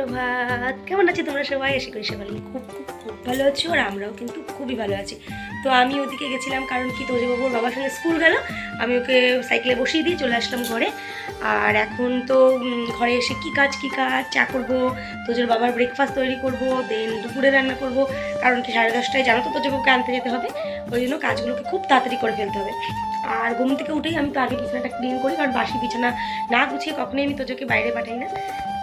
সুপ্রভাত। কেমন আছো তোমরা সবাই? আশা করি সবাই খুব খুব খুব ভালো আছো, আর আমরাও কিন্তু খুবই ভালো আছি। তো আমি ওদিকে গেছিলাম, কারণ কি তোজবাবুর বাবার সঙ্গে স্কুল গেল, আমি ওকে সাইকেলে বসিয়ে দিয়ে চলে আসলাম ঘরে। আর এখন তো ঘরে এসে কী কাজ চা করবো, তোজোর বাবার ব্রেকফাস্ট তৈরি করব, দেন দুপুরে রান্না করব। কারণ কি 10:30টায় জানো তো তোজবাবুকে আনতে যেতে হবে, ওই জন্য কাজগুলোকে খুব তাড়াতাড়ি করে ফেলতে হবে। আর ঘুম থেকে উঠেই আমি তো আগে বিছানাটা ক্লিন করি, কারণ বাসি বিছানা না গুছিয়ে কখনোই আমি তোজোকে বাইরে পাঠাই না।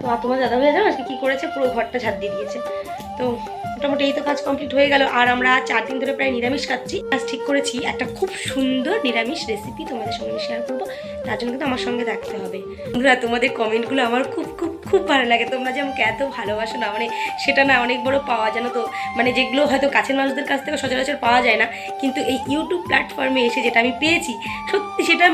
তো তোমার দাদা ভাই জানো আজকে কী করেছে, পুরো ঘরটা ঝাড় দিয়ে দিয়েছে। তো মোটামুটি এই তো কাজ কমপ্লিট হয়ে গেল। আর আমরা 4 দিন ধরে প্রায় নিরামিষ খাচ্ছি। আজ ঠিক করেছি একটা খুব সুন্দর নিরামিষ রেসিপি তোমাদের সঙ্গে শেয়ার করবো, তার জন্য কিন্তু আমার সঙ্গে থাকতে হবে। বন্ধুরা, তোমাদের কমেন্টগুলো আমার খুব খুব খুব ভালো লাগে। তোমরা যে আমাকে এত ভালোবাসো না, মানে সেটা না অনেক বড় পাওয়া, জানো তো। মানে যেগুলো হয়তো কাছের মানুষদের কাছ থেকে সচরাচর পাওয়া যায় না, কিন্তু এই ইউটিউব প্ল্যাটফর্মে এসে যেটা আমি পেয়েছি, সত্যি সেটা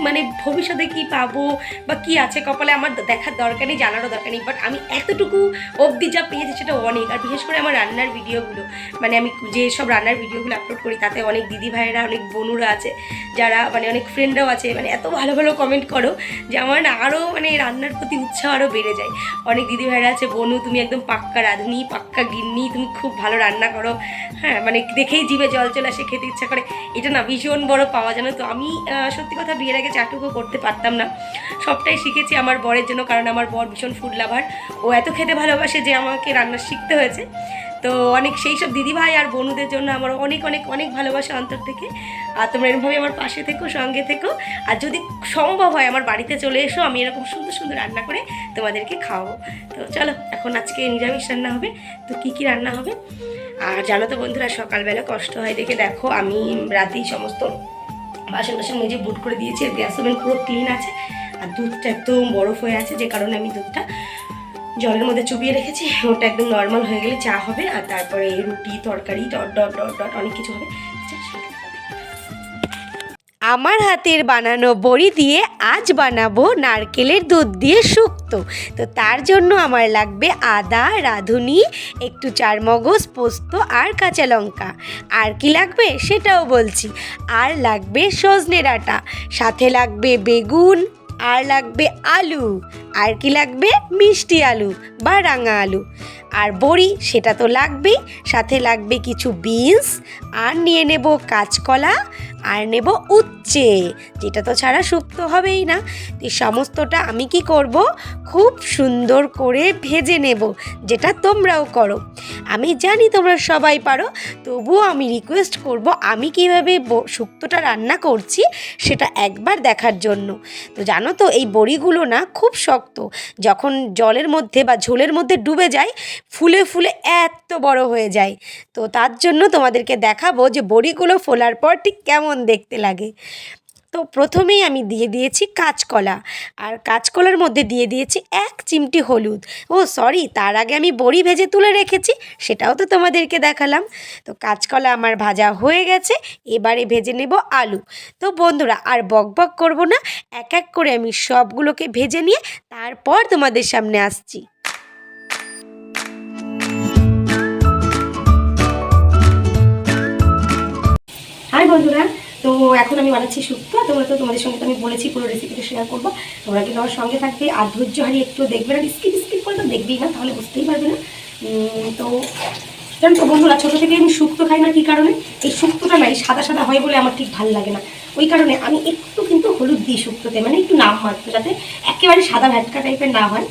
মানে ভবিষ্যতে কি পাবো বা কি আছে কপালে আমার দেখার দরকার নেই, জানারও দরকার নেই। বাট আমি এতটুকু অবধি যা পেয়েছি সেটা অনেক। আর বিশেষ করে আমার রান্নার ভিডিওগুলো, মানে আমি যে সব রান্নার ভিডিওগুলো আপলোড করি, তাতে অনেক দিদি ভাইয়েরা, অনেক বোনুরা আছে যারা, মানে অনেক ফ্রেন্ডরাও আছে, মানে এত ভালো ভালো কমেন্ট করো যে আমার না আরও মানে রান্নার প্রতি উৎসাহ আরও বেড়ে যায়। অনেক দিদি ভাইরা আছে, বনু তুমি একদম পাক্কা রাঁধুনি, পাক্কা গিন্নি, তুমি খুব ভালো রান্না করো। হ্যাঁ, মানে দেখেই জিভে জল চলে আসে, খেতে ইচ্ছা করে। এটা না ভীষণ বড় পাওয়া, জানো তো। আমি সত্যি কথা বিয়ের আগে চাটুকো করতে পারতাম না, সবটাই শিখেছি আমার বরের জন্য, কারণ আমার বর ভীষণ ফুড লাভার। ও এত খেতে ভালোবাসে যে আমাকে রান্না শিখতে হয়েছে। তো অনেক সেই সব দিদিভাই আর বোনুদের জন্য আমার অনেক অনেক অনেক ভালোবাসা অন্তর থেকে। আর তোমরা এরকমভাবে আমার পাশে থেকো, সঙ্গে থেকো। আর যদি সম্ভব হয় আমার বাড়িতে চলে এসো, আমি এরকম সুন্দর সুন্দর রান্না করে তোমাদেরকে খাওয়াবো। তো চলো, এখন আজকে নিরামিষ রান্না হবে। তো কী কী রান্না হবে? আর জানো তো বন্ধুরা, সকালবেলা কষ্ট হয় দেখে দেখো আমি রাতেই সমস্ত বাসন টাসন মেজে বুট করে দিয়েছি। আর গ্যাস ওভেন পুরো ক্লিন আছে, আর দুধটা একদম বরফ হয়ে আছে, যে কারণে আমি দুধটা জলের মধ্যে চুবিয়ে রেখেছি। ওটা একদম নর্মাল হয়ে গেলে চা হবে, আর তারপরে রুটি, তরকারি, ডট ডট ডট ডট অনেক কিছু হবে। আমার হাতের বানানো বড়ি দিয়ে আজ বানাবো নারকেলের দুধ দিয়ে শুক্তো। তো তার জন্য আমার লাগবে আদা, রাঁধুনি, একটু চারমগজ, পোস্ত আর কাঁচা লঙ্কা। আর কি লাগবে সেটাও বলছি। আর লাগবে সজনে ডাঁটা, সাথে লাগবে বেগুন, আর লাগবে আলু, আর কি লাগবে মিষ্টি আলু বা রাঙা আলু। আর বড়ি সেটা তো লাগবেই, সাথে লাগবে কিছু বিনস, আর নিয়ে নেব কাঁচকলা, আর নেব উচ্ছে, যেটা তো ছাড়া শুক্তো হবেই না। এই সমস্তটা আমি কি করব, খুব সুন্দর করে ভেজে নেব, যেটা তোমরাও করো। আমি জানি তোমরা সবাই পারো, তবুও আমি রিকোয়েস্ট করব আমি কীভাবে শুক্তোটা রান্না করছি সেটা একবার দেখার জন্য। তো জানো তো এই বড়িগুলো না খুব শক্ত, যখন জলের মধ্যে বা ঝোলের মধ্যে ডুবে যায় ফুলে ফুলে এত বড় হয়ে যায়। তো তার জন্য তোমাদেরকে দেখাবো যে বড়িগুলো ফোলার পর ঠিক কেমন দেখতে লাগে। তো প্রথমেই আমি দিয়ে দিয়েছি কাঁচকলা, আর কাঁচকলার মধ্যে দিয়ে দিয়েছি 1 চিমটি হলুদ। ও সরি, তার আগে আমি বড়ি ভেজে তুলে রেখেছি, সেটাও তো তোমাদেরকে দেখালাম। তো কাঁচকলা আমার ভাজা হয়ে গেছে, এবারে ভেজে নেব আলু। তো বন্ধুরা, আর বক বক করবো না, এক এক করে আমি সবগুলোকে ভেজে নিয়ে তারপর তোমাদের সামনে আসছি। হাই বন্ধুরা, তো এখন আমি বানাচ্ছি শুক্তো। তোমাদের সঙ্গে তো আমি বলেছি পুরো রেসিপিটা শেয়ার করবো, তোমরা কিন্তু আমার সঙ্গে থাকবে। আর ধৈর্য হারিয়ে একটু দেখবে না, স্কিপ করে তো দেখবেই না, তাহলে বুঝতেই পারবে না। তো জানো তো বন্ধুরা, ছোটো থেকে আমি শুক্তো খাই না। কী কারণে? এই শুক্তোটা না এই সাদা সাদা হয় বলে আমার ঠিক ভালো লাগে না। ওই কারণে আমি একটু কিন্তু হলুদ দিই শুক্তোতে, মানে একটু নাম মাত্র, যাতে একেবারে সাদা ভ্যাটকা টাইপের না হয়।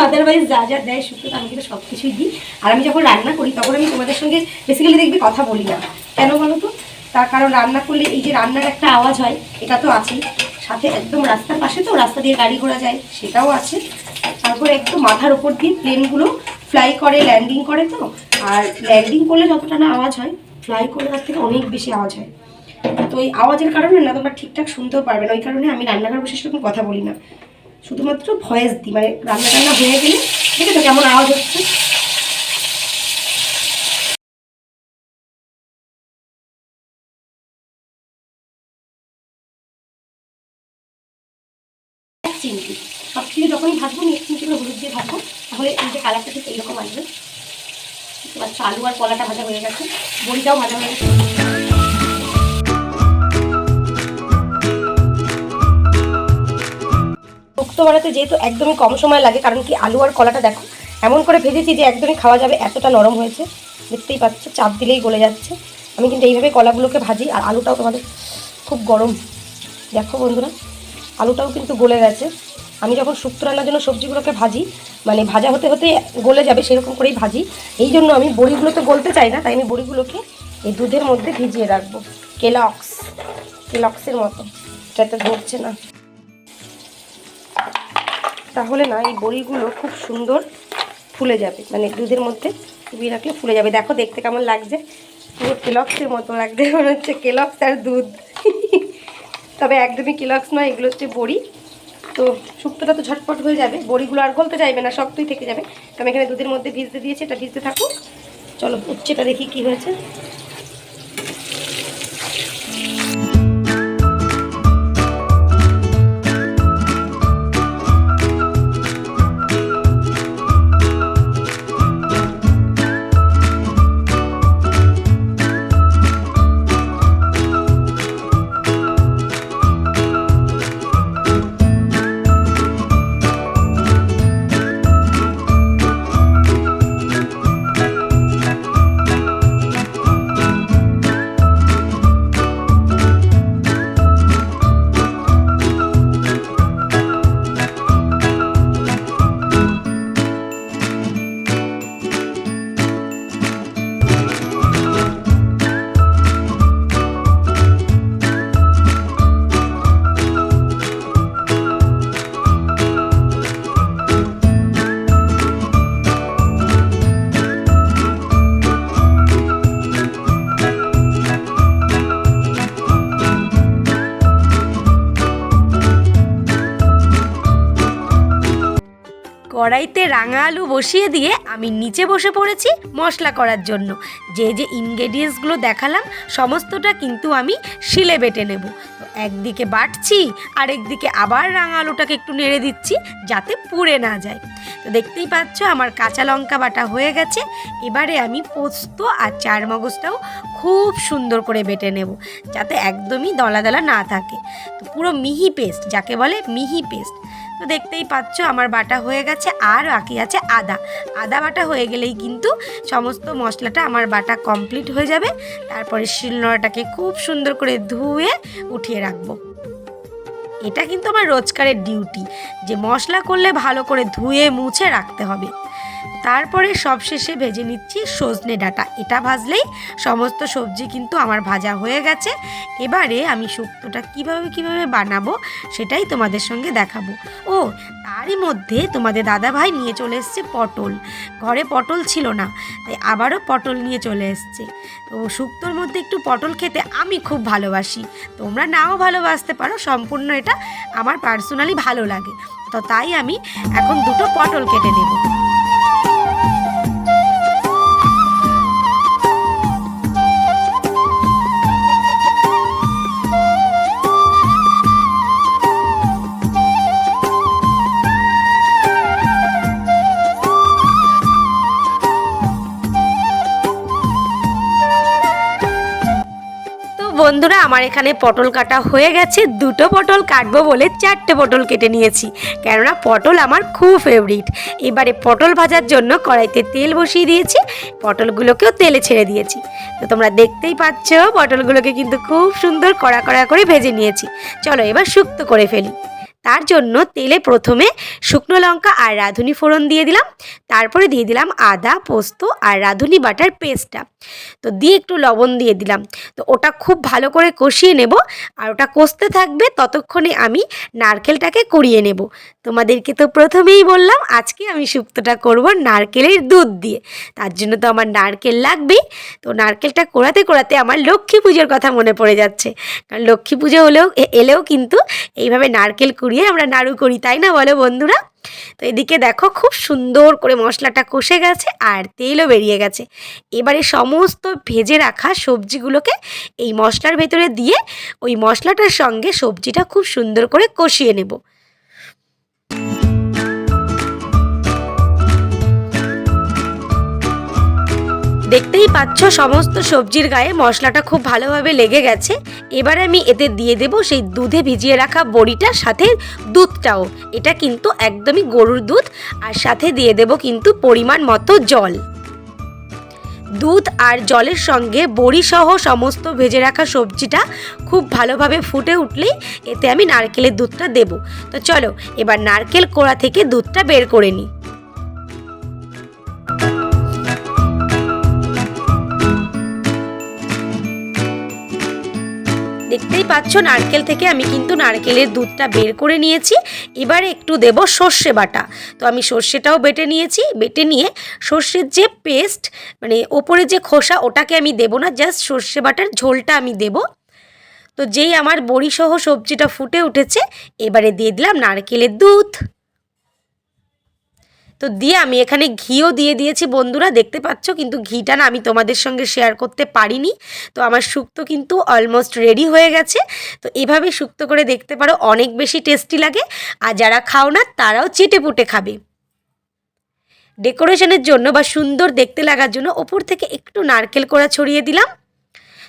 আদারওয়াইজ যা যা দেয় শুক্তোতে আমি কিন্তু সব কিছুই দিই। আর আমি যখন রান্না করি তখন আমি তোমাদের সঙ্গে বেসিক্যালি দেখবি কথা বলি না। কেন বলো তো? তার কারণ রান্না করলে এই যে রান্নার একটা আওয়াজ হয়, এটা তো আছেই, সাথে একদম রাস্তার পাশে, তো রাস্তা দিয়ে গাড়ি ঘোড়া যায় সেটাও আছে। তারপরে একটু মাথার ওপর দিয়ে প্লেনগুলো ফ্লাই করে, ল্যান্ডিং করে। তো আর ল্যান্ডিং করলে যতটা না আওয়াজ হয়, ফ্লাই করলে তার থেকে অনেক বেশি আওয়াজ হয়। তো এই আওয়াজের কারণে না তোমরা ঠিকঠাক শুনতেও পারবে না। ওই কারণে আমি রান্নাঘর বসে সেরকম কথা বলি না, শুধুমাত্র ভয়েস দিই। মানে রান্না হয়ে গেলে দেখে তো কেমন আওয়াজ হচ্ছে। চিমটি সব কিছু যখনই ভাজবো, আমি 1 চিমটি করে হলুদ দিয়ে ভাজবো, তাহলে এই যে কালারটা ঠিক এইরকম আসবে। এবার আলু আর কলাটা ভাজা হয়ে গেছে, বড়িটাও ভাজা হয়ে গেছে। শুক্তো বানাতে যেহেতু একদমই কম সময় লাগে, কারণ কি আলু আর কলাটা দেখো এমন করে ভেজেছি যে একদমই খাওয়া যাবে, এতটা নরম হয়েছে। দেখতেই পাচ্ছ, চাপ দিলেই গলে যাচ্ছে। আমি কিন্তু এইভাবে কলাগুলোকে ভাজি। আর আলুটাও তোমাদের খুব গরম, দেখো বন্ধুরা, আলুটাও কিন্তু গলে গেছে। আমি যখন শুক্তো রান্নার জন্য সবজিগুলোকে ভাজি, মানে ভাজা হতে হতে গলে যাবে সেরকম করেই ভাজি। এই জন্য আমি বড়িগুলো তো গলতে চাই না, তাই আমি বড়িগুলোকে এই দুধের মধ্যে ভিজিয়ে রাখবো। কেলক্সের মতো, এটাতে ধরছে না, তাহলে না এই বড়িগুলো খুব সুন্দর ফুলে যাবে। মানে দুধের মধ্যে চুবিয়ে রাখলে ফুলে যাবে। দেখো দেখতে কেমন লাগছে, পুরো কেলক্সের মতো লাগছে, মনে হচ্ছে কেলক্স আর দুধ। তবে একদমই কেলক্স নয়, এগুলো হচ্ছে বড়ি। তো শুক্তোটা তো ঝটপট হয়ে যাবে, বড়িগুলো আর গলতে চাইবে না, শক্তই থেকে যাবে। তো আমি এখানে দুধের মধ্যে ভিজতে দিয়েছি, এটা ভিজতে থাকুক। চলো উচ্ছেটা দেখি কি হয়েছে। কড়াইতে রাঙা আলু বসিয়ে দিয়ে আমি নিচে বসে পড়েছি মশলা করার জন্য। যে যে ইনগ্রেডিয়েন্টসগুলো দেখালাম সমস্তটা কিন্তু আমি শিলে বেটে নেব। তো একদিকে বাটছি আর একদিকে আবার রাঙা আলুটাকে একটু নেড়ে দিচ্ছি যাতে পুড়ে না যায়। তো দেখতেই পাচ্ছ আমার কাঁচা লঙ্কা বাটা হয়ে গেছে। এবারে আমি পোস্ত আর চারমগজটাও খুব সুন্দর করে বেটে নেব যাতে একদমই দলা দলা না থাকে। তো পুরো মিহি পেস্ট, যাকে বলে মিহি পেস্ট। তো দেখতেই পাচ্ছ আমার বাটা হয়ে গেছে। আর বাকি আছে আদা বাটা হয়ে গেলেই কিন্তু সমস্ত মশলাটা আমার বাটা কমপ্লিট হয়ে যাবে। তারপরে শিলনোড়াটাকে খুব সুন্দর করে ধুয়ে উঠিয়ে রাখবো। এটা কিন্তু আমার রোজকারের ডিউটি যে মশলা করলে ভালো করে ধুয়ে মুছে রাখতে হবে। তারপরে সবশেষে ভেজে নিচ্ছি সজনে ডাঁটা। এটা ভাজলেই সমস্ত সবজি কিন্তু আমার ভাজা হয়ে গেছে। এবারে আমি শুক্তোটা কিভাবে বানাবো সেটাই তোমাদের সঙ্গে দেখাবো। ও তারই মধ্যে তোমাদের দাদাভাই নিয়ে চলে এসছে পটল। ঘরে পটল ছিল না, তাই আবারও পটল নিয়ে চলে এসছে। তো শুক্তোর মধ্যে একটু পটল খেতে আমি খুব ভালোবাসি, তোমরা নাও ভালোবাসতে পারো, সম্পূর্ণ এটা আমার পার্সোনালি ভালো লাগে। তো তাই আমি এখন দুটো পটল কেটে নেব। বন্ধুরা আমার এখানে পটল কাটা হয়ে গেছে। দুটো পটল কাটবো বলে 4টে পটল কেটে নিয়েছি, কেননা পটল আমার খুব ফেভারিট। এবারে পটল ভাজার জন্য কড়াইতে তেল বসিয়ে দিয়েছি, পটলগুলোকেও তেলে ছেড়ে দিয়েছি। তো তোমরা দেখতেই পাচ্ছ পটলগুলোকে কিন্তু খুব সুন্দর কড়া করে ভেজে নিয়েছি। চলো এবার শুক্তো করে ফেলি। তার জন্য তেলে প্রথমে শুকনো লঙ্কা আর রাঁধুনি ফোড়ন দিয়ে দিলাম। তারপরে দিয়ে দিলাম আদা, পোস্ত আর রাঁধুনি বাটার পেস্টটা। তো দিয়ে একটু লবণ দিয়ে দিলাম। তো ওটা খুব ভালো করে কষিয়ে নেব। আর ওটা কষতে থাকবে ততক্ষণে আমি নারকেলটাকে কুড়িয়ে নেব। তোমাদেরকে তো প্রথমেই বললাম আজকে আমি শুক্তোটা করব নারকেলের দুধ দিয়ে, তার জন্য তো আমার নারকেল লাগবেই। তো নারকেলটা কোড়াতে আমার লক্ষ্মী পুজোর কথা মনে পড়ে যাচ্ছে, কারণ লক্ষ্মী পুজো এলেও কিন্তু এইভাবে নারকেল কুড়িয়ে আমরা নাড়ু করি, তাই না বলো বন্ধুরা? তো এদিকে দেখো খুব সুন্দর করে মশলাটা কষে গেছে আর তেলও বেরিয়ে গেছে। এবারে সমস্ত ভেজে রাখা সবজিগুলোকে এই মশলার ভেতরে দিয়ে ওই মশলাটার সঙ্গে সবজিটা খুব সুন্দর করে কষিয়ে নেব। দেখতেই পাচ্ছ সমস্ত সবজির গায়ে মশলাটা খুব ভালোভাবে লেগে গেছে। এবারে আমি এতে দিয়ে দেব সেই দুধে ভিজিয়ে রাখা বড়িটা, সাথে দুধটাও। এটা কিন্তু একদমই গরুর দুধ। আর সাথে দিয়ে দেব কিন্তু পরিমাণ মতো জল। দুধ আর জলের সঙ্গে বড়ি সহ সমস্ত ভেজে রাখা সবজিটা খুব ভালোভাবে ফুটে উঠলেই এতে আমি নারকেলের দুধটা দেব। তো চলো এবার নারকেল কোড়া থেকে দুধটা বের করে নিই। দেখতেই পাচ্ছ নারকেল থেকে আমি কিন্তু নারকেলের দুধটা বের করে নিয়েছি। এবারে একটু দেব সর্ষে বাটা। তো আমি সর্ষেটাও বেটে নিয়েছি। বেটে নিয়ে সর্ষের যে পেস্ট, মানে ওপরে যে খোসা, ওটাকে আমি দেব না, জাস্ট সর্ষে বাটার ঝোলটা আমি দেব। তো যেই আমার বড়ি সহ সবজিটা ফুটে উঠেছে, এবারে দিয়ে দিলাম নারকেলের দুধ। তো দিয়ে আমি এখানে ঘিও দিয়ে দিয়েছি বন্ধুরা, দেখতে পাচ্ছ। কিন্তু ঘিটা না আমি তোমাদের সঙ্গে শেয়ার করতে পারিনি। তো আমার শুক্তো কিন্তু অলমোস্ট রেডি হয়ে গেছে। তো এভাবে শুক্তো করে দেখতে পারো, অনেক বেশি টেস্টি লাগে। আর যারা খাও না তারাও চেটেপুটে খাবে। ডেকোরেশনের জন্য বা সুন্দর দেখতে লাগার জন্য ওপর থেকে একটু নারকেল কোড়া ছড়িয়ে দিলাম।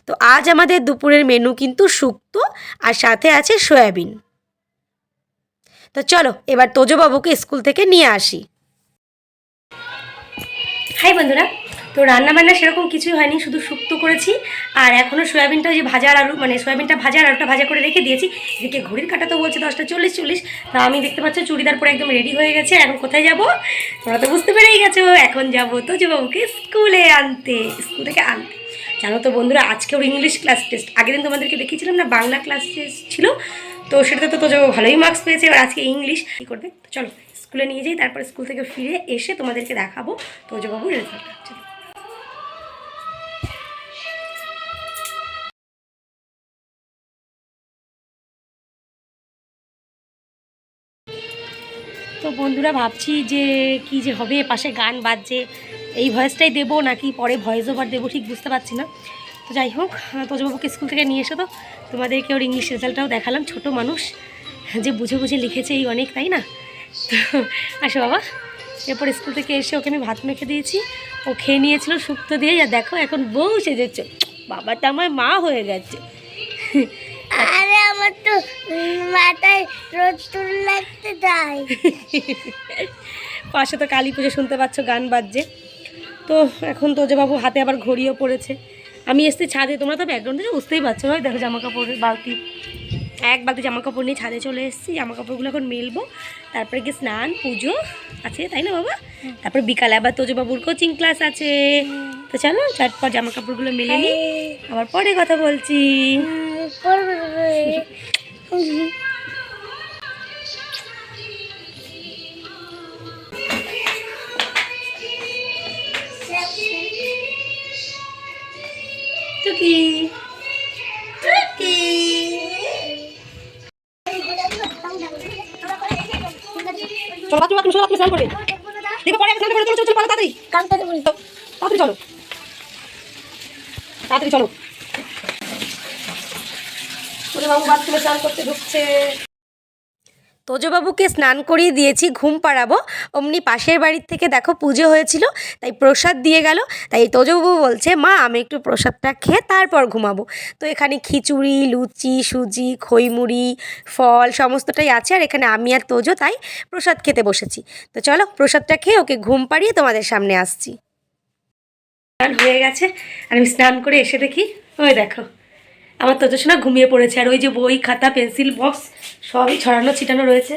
তো আজ আমাদের দুপুরের মেনু কিন্তু শুক্তো, আর সাথে আছে সয়াবিন। তো চলো এবার তোজবাবুকে স্কুল থেকে নিয়ে আসি। হাই বন্ধুরা, তো রান্নাবান্না সেরকম কিছুই হয়নি, শুধু শুক্তো করেছি। আর এখনও সয়াবিনটা যে ভাজার আলু, মানে সয়াবিনটা ভাজা আর আলুটা ভাজা করে রেখে দিয়েছি। এদিকে ঘড়ির কাঁটা তো বলছে 10:40। তা আমি দেখতে পাচ্ছি চুড়িদার পরে একদম রেডি হয়ে গেছে। এখন কোথায় যাব তোমরা তো বুঝতে পেরেই গেছো। এখন যাবো তোজবাবুকে স্কুলে আনতে, স্কুল থেকে আনতে। জানো তো বন্ধুরা, আজকে ওর ইংলিশ ক্লাস টেস্ট। আগের দিন তোমাদেরকে দেখিয়েছিলাম না বাংলা ক্লাস টেস্ট ছিল, তো সেটাতে তো তোজবাবু ভালোই মার্কস পেয়েছে। এবার আজকে ইংলিশ কী করবে, তো চলো স্কুলে নিয়ে যাই। তারপর স্কুল থেকে ফিরে এসে তোমাদেরকে দেখাবো তোজবাবুর রেজাল্টটা। চলো। তো বন্ধুরা ভাবছি যে কি যে হবে, পাশে গান বাজছে, এই ভয়েসটাই দেবো নাকি পরে ভয়েস ওভার দেবো ঠিক বুঝতে পারছি না। তো যাই হোক, তোজবাবুকে স্কুল থেকে নিয়ে এসে তো তোমাদেরকে ওর ইংলিশ রেজাল্টটাও দেখালাম। ছোট মানুষ যে বুঝে বুঝে লিখেছে এই অনেক, তাই না? তো আসো বাবা। এরপর স্কুল থেকে এসে ওকে আমি ভাত মেখে দিয়েছি, ও খেয়ে নিয়েছিল শুক্তো দিয়ে। আর দেখো এখন বউ সেজেছে, বাবাটা আমার মা হয়ে গেছে। আরে আমার তো মাথায় রোদ্দুর লাগতে যায়। পাশে তো কালী পুজো শুনতে পাচ্ছ, গান বাজছে। তো এখন তোজবাবু হাতে আবার ঘড়িও পড়েছে। আমি এসছি ছাদে, তোমরা তো ব্যাকগ্রাউন্ড থেকে বুঝতেই পারছো। হয় দেখো জামা কাপড়ের বালতি, এক বালতি জামা কাপড় নিয়ে ছাদে চলে এসেছি। জামা কাপড়গুলো এখন মেলবো, তারপরে গিয়ে স্নান পুজো আছে, তাই না বাবা? তারপর বিকালে আবার তোজবাবুর কোচিং ক্লাস আছে। তো চলো চটপট জামা কাপড়গুলো মেলে নিই, আবার পরে কথা বলছি। টুকি টুকি চলো তুমি চলো, তুমি স্নান করে দেখো, পরে স্নান করে চলো চলো তাড়াতাড়ি তাড়াতাড়ি চলো, তাড়াতাড়ি চলো। তোজবাবু বাথরুমে স্নান করতে ঢুকছে। তোজবাবুকে স্নান করিয়ে দিয়েছি, ঘুম পাড়াবো। অমনি পাশের বাড়ির থেকে দেখো পুজো হয়েছিল, তাই প্রসাদ দিয়ে গেল। তাই তোজবাবু বলছে মা আমি একটু প্রসাদটা খেয়ে তারপর ঘুমাবো। তো এখানে খিচুড়ি, লুচি, সুজি, খইমুড়ি, ফল সমস্তটাই আছে। আর এখানে আমি আর তোজো তাই প্রসাদ খেতে বসেছি। তো চলো প্রসাদটা খেয়ে ওকে ঘুম পাড়িয়ে তোমাদের সামনে আসছি। স্নান হয়ে গেছে, আর আমি স্নান করে এসে দেখি ওই দেখো আমার তোজসোনা ঘুমিয়ে পড়েছে। আর ওই যে বই খাতা পেন্সিল বক্স সবই ছড়ানো ছিটানো রয়েছে।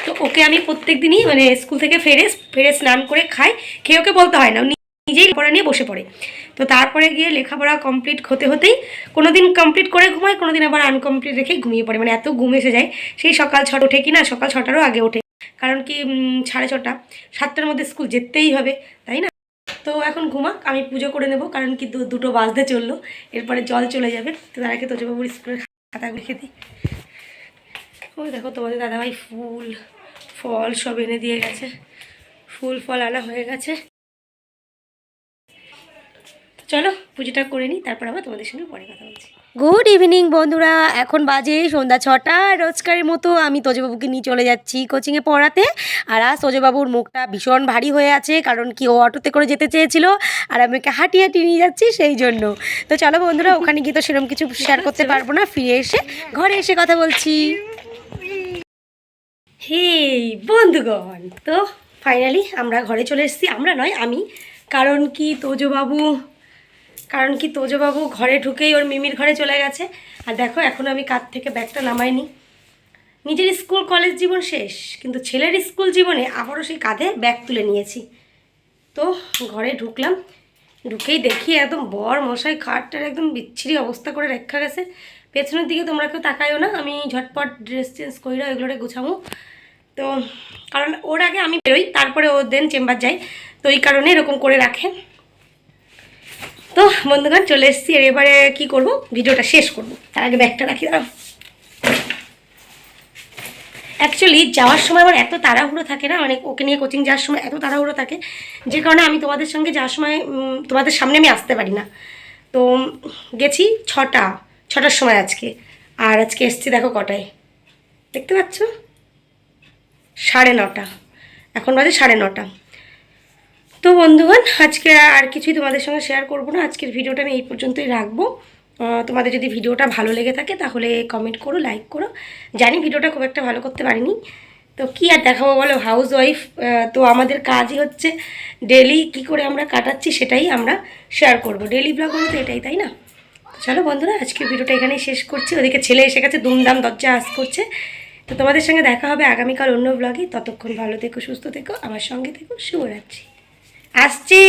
তো ওকে আমি প্রত্যেক দিনই মানে স্কুল থেকে ফেরে স্নান করে খাই, খেয়ে ওকে বলতে হয় না, নিজেই লেখাপড়া নিয়ে বসে পড়ে। তো তারপরে গিয়ে লেখাপড়া কমপ্লিট হতে হতেই কোনো দিন কমপ্লিট করে ঘুমায়, কোনো দিন আবার আনকমপ্লিট রেখে ঘুমিয়ে পড়ে। মানে এত ঘুম এসে যায়, সেই সকাল 6 ওঠে কি না, সকাল 6টারও আগে ওঠে। কারণ কি 6:30 7টার মধ্যে স্কুল যেতেই হবে, তাই না? তো এখন ঘুমাক, আমি পুজো করে নেব। কারণ কি 2টো বাজতে চললো, এরপরে জল চলে যাবে। তো তার আগে তোজবাবুর স্কুলের খাতা রেখে দিই। ওই দেখো তোমাদের দাদাভাই ফুল ফল সব এনে দিয়ে গেছে, ফুল ফল আনা হয়ে গেছে। চলো পুজোটা করে নিই, তারপর আবার তোমাদের সঙ্গে পরে কথা বলছি। গুড ইভিনিং বন্ধুরা, এখন বাজে সন্ধ্যা 6টা। রোজকারের মতো আমি তোজবাবুকে নিয়ে চলে যাচ্ছি কোচিংয়ে পড়াতে। আর আজ তোজবাবুর মুখটা ভীষণ ভারী হয়ে আছে, কারণ কি ও অটোতে করে যেতে চেয়েছিল আর আমি ওকে হাঁটিয়ে হাঁটিয়ে নিয়ে যাচ্ছি সেই জন্য। তো চলো বন্ধুরা, ওখানে গিয়ে তো সেরকম কিছু শেয়ার করতে পারবো না, ফিরে এসে ঘরে এসে কথা বলছি। হে বন্ধুগণ, তো ফাইনালি আমরা ঘরে চলে এসেছি। আমরা নয়, আমি। কারণ কি তোজবাবু ঘরে ঢুকেই ওর মিমির ঘরে চলে গেছে। আর দেখো, এখন আমি কাঁধ থেকে ব্যাগটা নামাইনি। নিজের স্কুল কলেজ জীবন শেষ, কিন্তু ছেলের স্কুল জীবনে আবারও সেই কাঁধে ব্যাগ তুলে নিয়েছি। তো ঘরে ঢুকলাম, ঢুকেই দেখি একদম বর মশাই খাটটার একদম বিচ্ছিরি অবস্থা করে রেখা গেছে। পেছনের দিকে তোমরা কেউ তাকাইও না, আমি ঝটপট ড্রেস চেঞ্জ কইরা এগুলোরে গুছামো। তো কারণ ওর আগে আমি বেরোই, তারপরে ও দেন চেম্বার যাই, তো এই কারণে এরকম করে রাখে। তো বন্ধুগণ চলে এসেছি, আর এবারে কী করবো, ভিডিওটা শেষ করব। তার আগে ব্যাগটা রাখি। দাঁড়াও, অ্যাকচুয়ালি যাওয়ার সময় আমার এত তাড়াহুড়ো থাকে না, মানে ওকে নিয়ে কোচিং যাওয়ার সময় এত তাড়াহুড়ো থাকে, যে কারণে আমি তোমাদের সঙ্গে যাওয়ার সময় তোমাদের সামনে আমি আসতে পারি না। তো গেছি 6টার সময় আজকে, আর আজকে এসছি দেখো কটায়, দেখতে পাচ্ছ 9:30। এখন বাজে 9:30। তো বন্ধুগণ, আজকে আর কিছুই তোমাদের সঙ্গে শেয়ার করব না। আজকের ভিডিওটা আমি এই পর্যন্তই রাখবো। তোমাদের যদি ভিডিওটা ভালো লেগে থাকে তাহলে কমেন্ট করো, লাইক করো। জানি ভিডিওটা খুব একটা ভালো করতে পারিনি, তো কি আর দেখাবো বলো, হাউস ওয়াইফ। তো আমাদের কাজই হচ্ছে ডেলি কি করে আমরা কাটাচ্ছি সেটাই আমরা শেয়ার করব। ডেলি ব্লগ হলে তো এটাই, তাই না? চলো বন্ধুরা, আজকের ভিডিওটা এখানেই শেষ করছি। ওদিকে ছেলে এসে গেছে, দুমদাম দরজা আস করছে। তো তোমাদের সঙ্গে দেখা হবে আগামীকাল অন্য ব্লগে। ততক্ষণ ভালো থেকো, সুস্থ থেকো, আমার সঙ্গে থেকো। শুভরাত্রি। আসছি।